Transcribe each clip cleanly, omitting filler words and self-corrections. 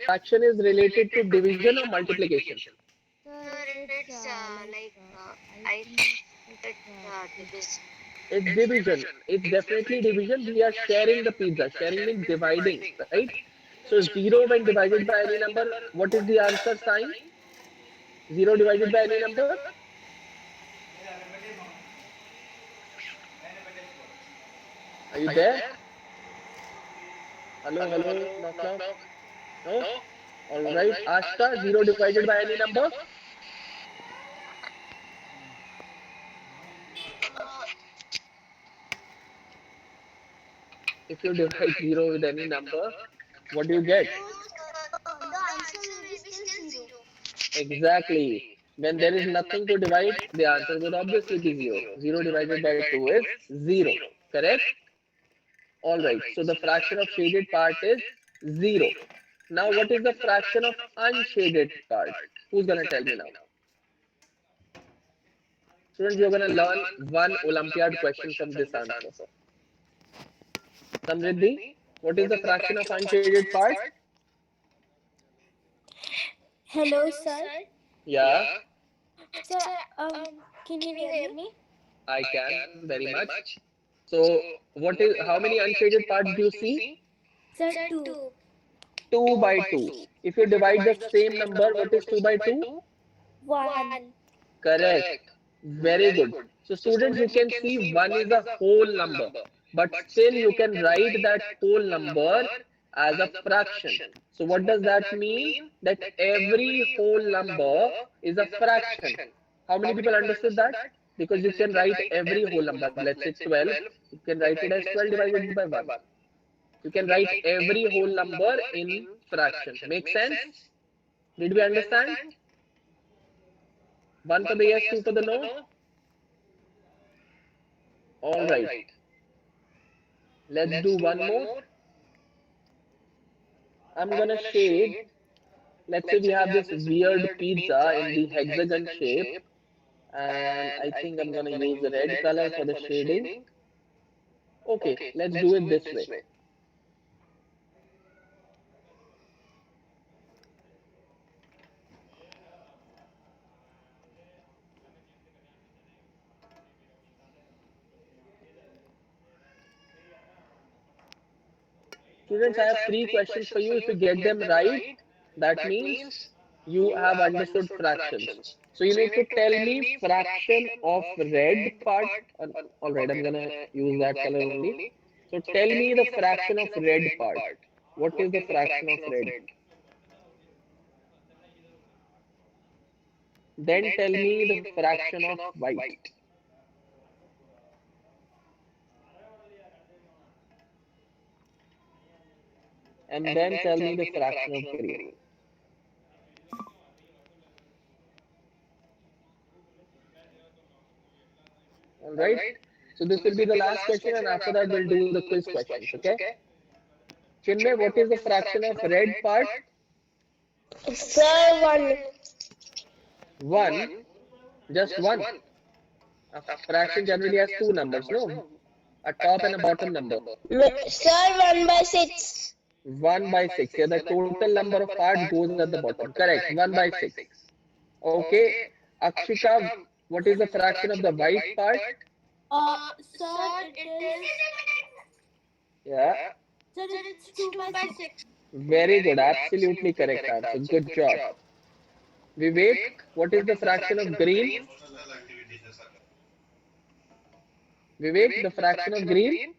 fraction is related to division or multiplication? Sir, it's I think it's It's division. It's definitely division. We are sharing the pizza. Sharing means dividing, right? So 0 when divided by any number, what is the answer sign? 0 divided by any number? Are you there? Hello, hello, knock knock. No? Alright, Ashka, 0 divided by any number? If you divide 0 with any number, what do you get? the answer will be still zero. Exactly. When there is nothing to divide, the answer would obviously be 0. 0 divided by 2 is 0. Correct? Alright, so the fraction of shaded part is 0. Now, what is the fraction of unshaded part? Who's gonna tell me now? Students, you're gonna learn one Olympiad question from this answer. Samriddhi, what is the fraction of unshaded part? Hello, sir. Yeah, Sir, can you hear me? I can very much. So, how many unshaded parts do you see? Sir, two. 2 by 2. If you divide the same number, what is 2 by 2? One. Correct. Very good. So students, you can see 1 is a whole number, but still you can write that whole number as a fraction. So what does that mean? That every whole number is a fraction. How many people understood that? Because you can write every whole number. Let's say 12. You can write it as 12 divided by 1. You can write every whole number in fraction. Make sense? Did we understand? One for the yes, two for the no. All right. Let's do one more. I'm gonna shade. Let's say we have this weird pizza in the hexagon shape, and I think I'm gonna use the red color for the shading. Okay, let's do it this way. Students, I have three questions for you. If you get them right, that means you have understood fractions. So you need to tell me fraction of red part. All right, I'm gonna use that color only. So tell me the fraction of red part. What is the fraction of red? Then tell me the fraction of white. And then tell me the fraction of green. All right. So this will be the last question, and after that we'll do the quiz questions. Okay. Chinmay, what is the fraction of red part? Sir, one. One. Just one. A fraction generally has two numbers, no? A top and a bottom number. Sir, 1/6. 1 by 6. Yeah, the total number of parts goes at the bottom. Correct. 1 by 6. Okay. Akshika, what is the fraction of the white part? Sir, it is. Yeah. Sir, it's 2/6. Very good. Absolutely correct answer. Good job. Vivek, what is the fraction of green? Vivek, the fraction of green?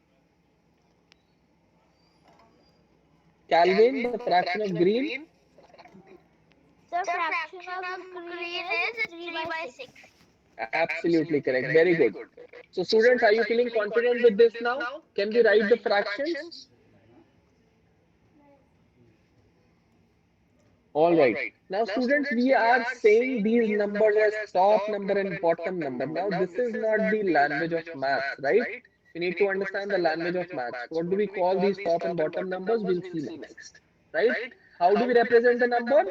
Calvin, the fraction of green? The fraction of green is 3/6. Absolutely correct. Very good. So students, are you feeling confident with this now? Can we write the fractions? All right. Now students, we are saying these numbers as top number and bottom number. Now this is not the language of maths, right? We need to understand the language of maths. What do we call these top and bottom numbers? We'll see next, right? How do we represent the number?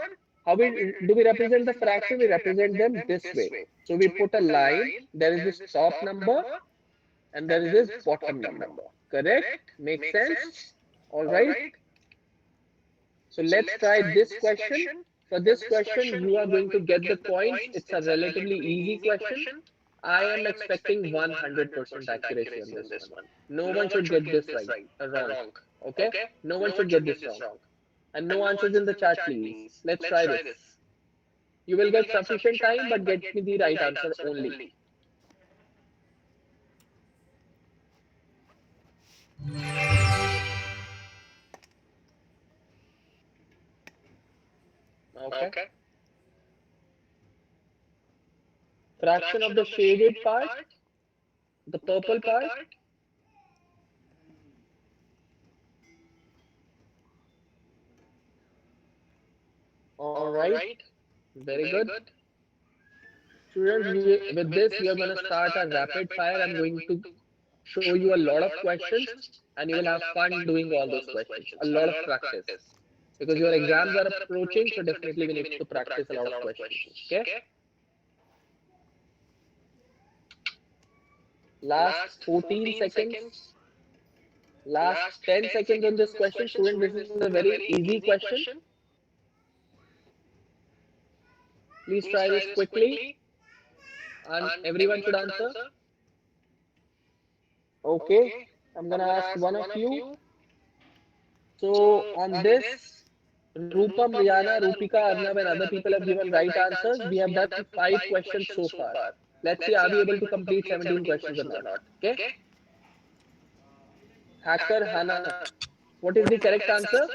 Do we represent the fraction? We represent them this way. So we put a line. There is this top number and there is this bottom number. Correct? Makes sense? All right. So let's try this question. For this question, you are going to get the points. It's a relatively easy question. I am expecting 100% accuracy on this one. No one should get this right, wrong. Okay? No one should get this wrong. And no answers in the chat, please. Let's try this. You will get sufficient time, but get me the right answer only. Okay. Fraction of the shaded part, the purple part. All right. Very good. Students, with this, we are going to start a rapid fire. I'm going to show you a lot of questions and you will have fun doing all those questions. A lot of practice. Because your exams are approaching, so definitely we need to practice a lot of questions. Okay? Last 14 seconds. Last 10 seconds on this question. Student, this is a very easy question. Please try this quickly. And everyone should answer. Okay. I'm going to ask one of you. So on this, Rupam, Rihanna, Rupika, Arnav and other people have given right answers. We have done 5 questions so far. Let's see, are we able to complete 17 questions or not? Okay. Hacker Hana, what is the correct answer?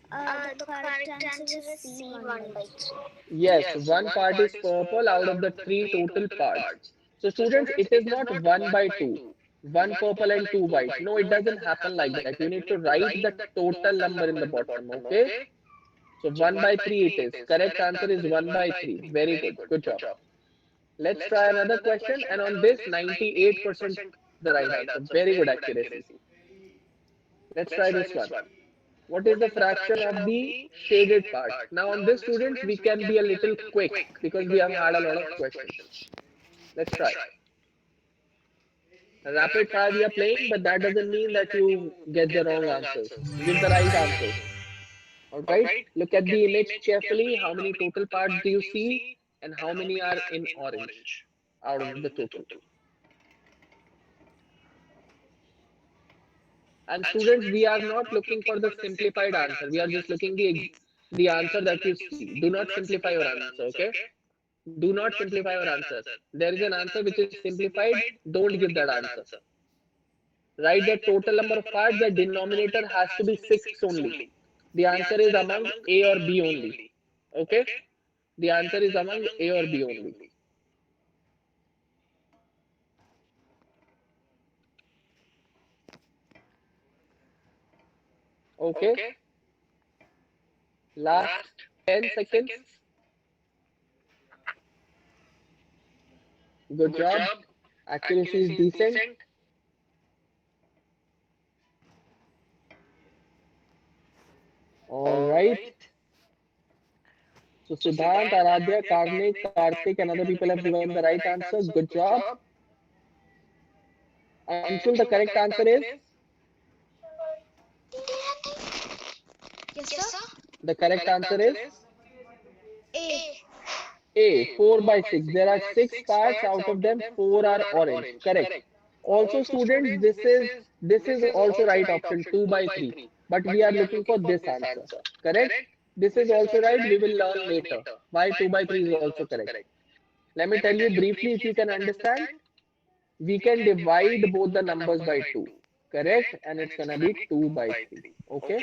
The correct answer is C, 1/3. Yes, one part is purple out of the 3 total parts. So students, it is not 1/2. One purple and 2 white. No, it doesn't happen like that. You need to write the total number in the bottom, okay? So 1/3 it is. Correct answer is 1/3. Very good. Good job. Let's try another question. And on this, 98% the right answer. Very good accuracy. Let's try this one. What is the fraction of the shaded part? Now on this, students, we can be a little quick because we have had a lot of questions. Let's try. Rapid fire we are playing, but that doesn't mean that you get the wrong answers. Give the right answers. Alright, look at the image carefully. How many total parts do you see? And how many are in orange out of the total? And students, we are not looking for the simplified answer. We are just looking the answer that you see. Do not simplify your answer, okay? Do not simplify your answer. There is an answer which is simplified. Don't give that answer. Write the total number of parts. The denominator has to be 6 only. The answer is among A or B only. Okay? The answer is among A or B only. Okay? Last 10 seconds. Good job. Accuracy is decent. Alright. So Siddhant, Aradhya, Karthik and other people have given the right answer. Good job. Anshul, the correct answer is? Yes, sir. The correct answer is? A. A, 4/6. There are 6 parts, out of them 4 are orange. Correct. Also students, this is also right option, 2/3. But we are looking for this answer. Correct? This is also right, we will learn later. Why 2/3 is also correct. Let me tell you briefly if you can understand. We can divide both the numbers by 2. Correct? And it's gonna be 2/3. Okay?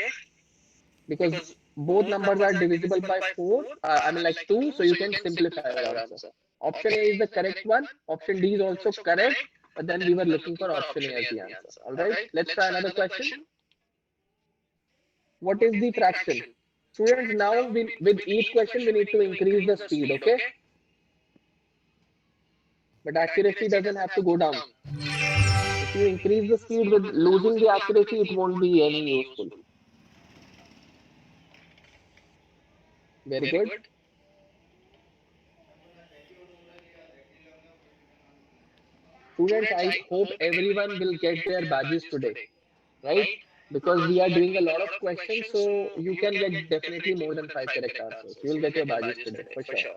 Because both numbers are divisible by 4, I mean like 2, so you can simplify your answer. Option A is the correct one. Option D is also correct, but then we were looking for option A as the answer. Alright, let's try another question. What is the fraction? Students, now with each question we need to increase the speed, okay? But accuracy doesn't have to go down. If you increase the speed with losing the accuracy, it won't be any useful. Very good. Students, I hope everyone will get their badges today, right? because we are doing a lot of questions, so you can get definitely more than five correct answers. You will get your badges today for sure.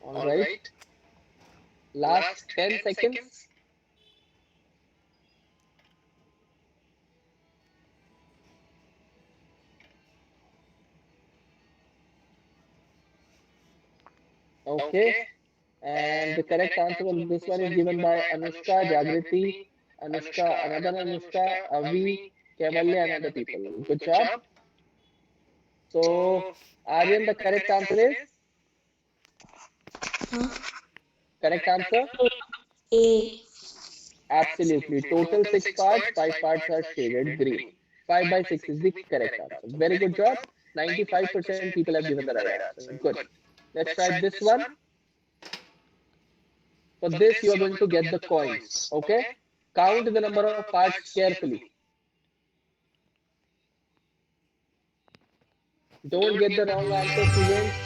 All right. Last 10 seconds. Okay. And the correct answer on this one is given by Anushka, Jagriti, Anushka, another Anushka, Avi, Kevalya, and other people. Good job. So, Aryan, the correct answer is? Correct answer? A. Absolutely. Total six parts, five parts are shaded green. 5 by 6 is the correct answer. Very good job. 95% people have given the right answer. Good. Let's try this one. For this, you are going to get the coins. Okay? Count the number of parts carefully. Don't get the wrong answer, students.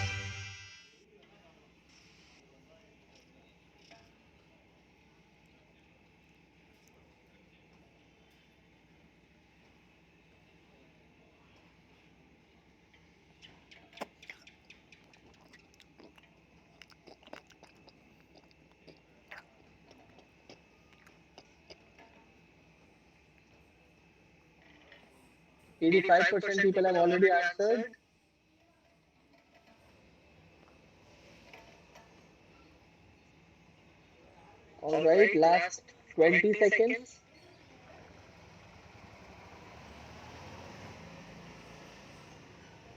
Eighty-five percent people have already answered. All right, last 20 seconds.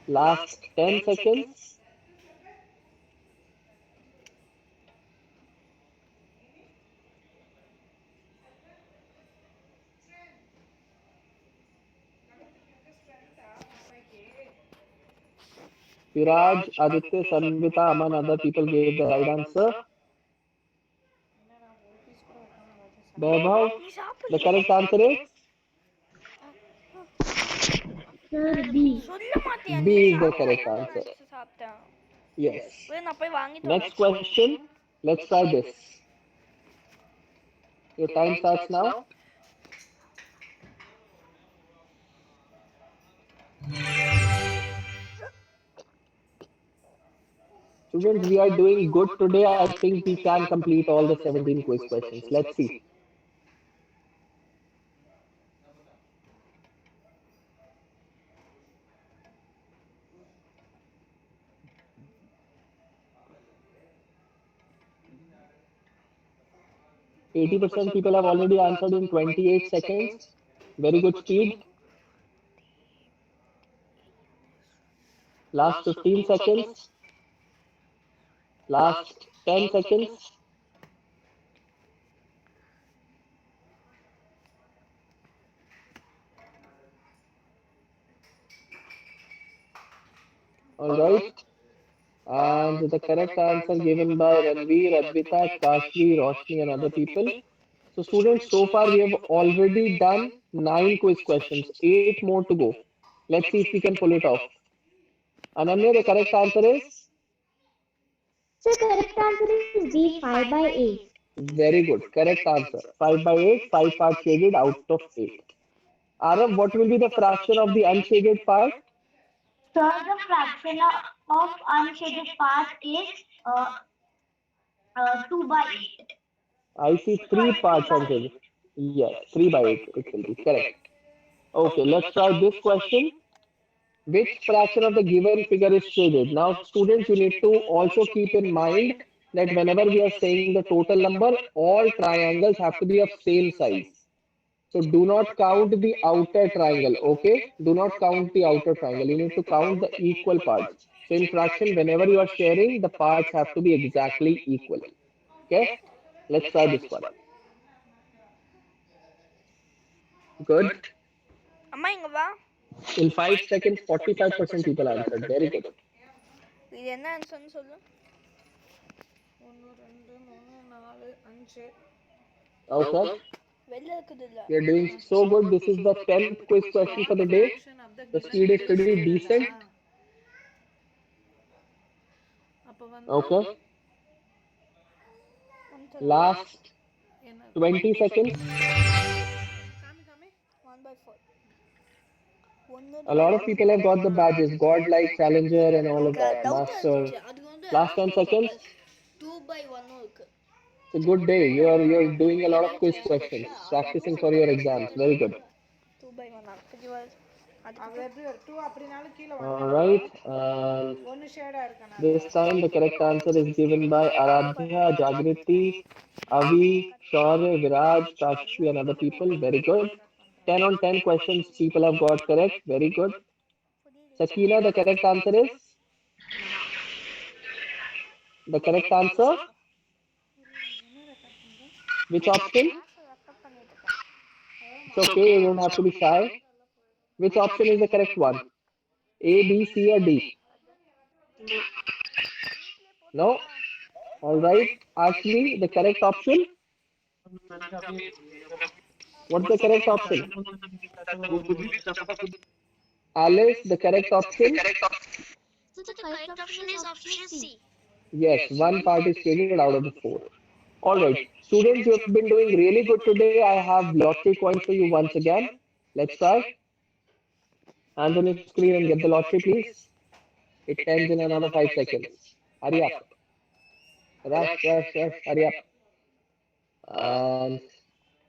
Last 10 seconds. Viraj, Aditya, Sanvita, Aman, other people gave the right answer. Vaibhav, the correct answer is Sir, B. B is the correct answer. Yes. Next question. Let's try this. Your time starts now. Students, we are doing good today. I think we can complete all the 17 quiz questions. Let's see. 80% people have already answered in 28 seconds. Very good speed. Last 15 seconds. Last 10 seconds. Alright. And the correct answer given by Ranveer, Advita, Kashvi, Roshni, and other people. So, students, so far we have already done 9 quiz questions, 8 more to go. Let's see if we can pull it off. Ananya, the correct answer is? Sir, correct answer is B, 5 by 8. Very good. Correct answer. 5 by 8, 5 parts shaded out of 8. Arav, what will be the fraction of the unshaded part? So the fraction of unshaded part is 2 by 8. I see 3 parts unshaded. Yes, 3 by 8 it will be. Correct. Okay, let's try this question. Which fraction of the given figure is shaded? Now, students, you need to also keep in mind that whenever we are saying the total number, all triangles have to be of same size. So do not count the outer triangle, okay? Do not count the outer triangle. You need to count the equal parts. So in fraction, whenever you are sharing, the parts have to be exactly equal. Okay? Let's try this one. Good. அம்மா இங்க வா. In 5 seconds, 45% people answered. Very good. இது என்ன ஆன்சர்னு சொல்லு. 1 2 3 4 5. Okay. வெளில இருக்குதுல்ல. You're doing so good. This is the 10th quiz question for the day. The speed is pretty decent. Okay. Last 20 seconds. 1/4. A lot of people have got the badges, Godlike, Challenger, and all of that. Master. Last 10 seconds. 2/1 இருக்கு. It's a good day. You're doing a lot of quiz questions, practicing for your exams. Very good. 2/1 அது All right. This time the correct answer is given by Aradhya, Jagriti, Avi, Shaurya, Viraj, Sakshi, and other people. Very good. 10 on 10 questions people have got correct. Very good. Sakina, the correct answer is? The correct answer? Which option? It's okay, you don't have to be shy. Which option is the correct one? A, B, C, or D? No? Alright. Ashley, the correct option? What's the correct option? Alice, the correct option? So the correct option is option C. Yes, one part is stated out of the four. Alright, students, you have been doing really good today. I have lottery coins for you once again. Let's try. Hands on your screen and get the lottery, please. It ends in another 5 seconds. Hurry up. Rush, hurry up. And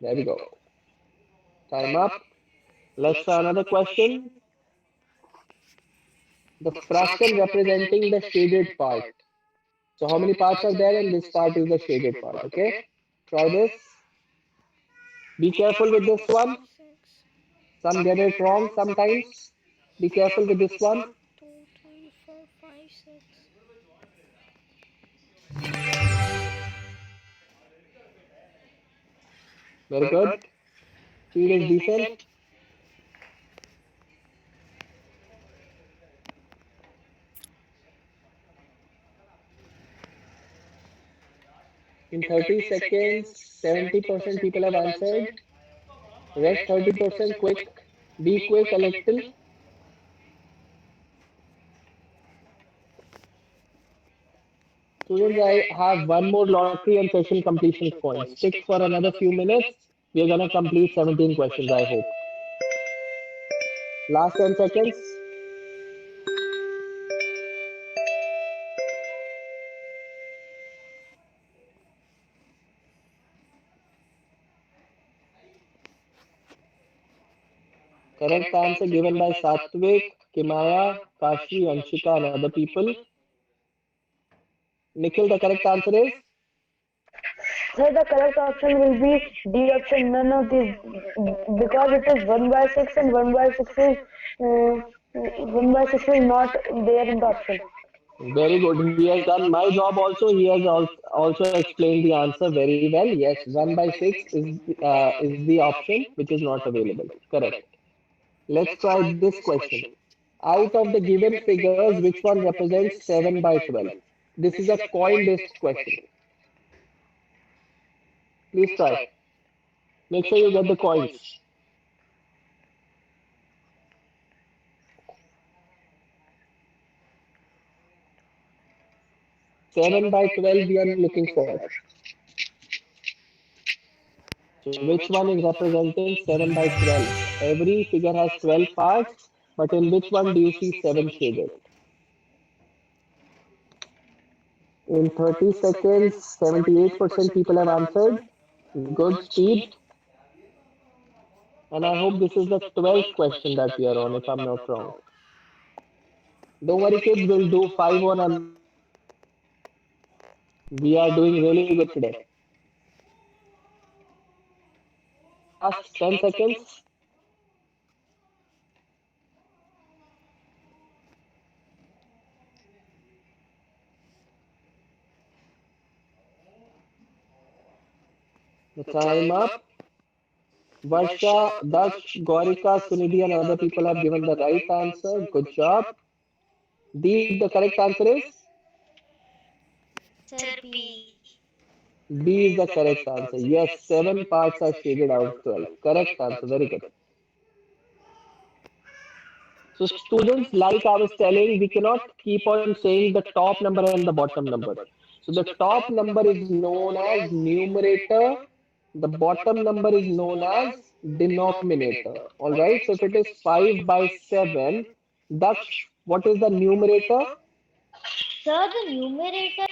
there we go. Time up. Let's try another question. The fraction representing the shaded part. So how many parts are there, and this part is the shaded part, okay? Try this. Be careful with this one. Some get it wrong sometimes. Be careful with this one. 2, 3, 4, 5, 6. Very good. Speed is decent. In 30 seconds, 70% people have answered. Rest 30% quick. Be quick a little. Students, I have one more lottery and session completion point. Stick for another few minutes. We are gonna complete 17 questions, I hope. Last 10 seconds. Correct answer given by Satvik, Kimaya, Kashi, Anshika, and other people. Nikhil, the correct answer is? Sir, the correct option will be D option, none of these, because it is 1/6 and 1/6 is 1/6 is not there in the option. Very good. He has done my job also. He has also explained the answer very well. Yes, 1/6 is the option which is not available. Correct. Let's try this question. Out of the given figures, which one represents 7/12? This is a coin-based question. Please try. Make sure you get the coins. Seven by 12 we are looking for. So which one is representing 7 by 12? Every figure has 12 parts, but in which one do you see 7 shaded? In 30 seconds, 78% people have answered. Good speed. And I hope this is the 12th question that we are on, if I'm not wrong. Don't worry, kids, we'll do 5 on another day. We are doing really good today. Last 10 seconds. The time up. Varsha, Daksh, Gaurika, Sunidhi, and other people have given the right answer. Good job. Deep, the correct answer is? Sir, B. B is the correct answer. Yes, 7 parts are shaded out of 12. Correct answer. Very good. So students, like I was telling, we cannot keep on saying the top number and the bottom number. So the top number is known as numerator. The bottom number is known as denominator. All right. So if it is 5 by 7, Daksh, what is the numerator? Sir, the numerator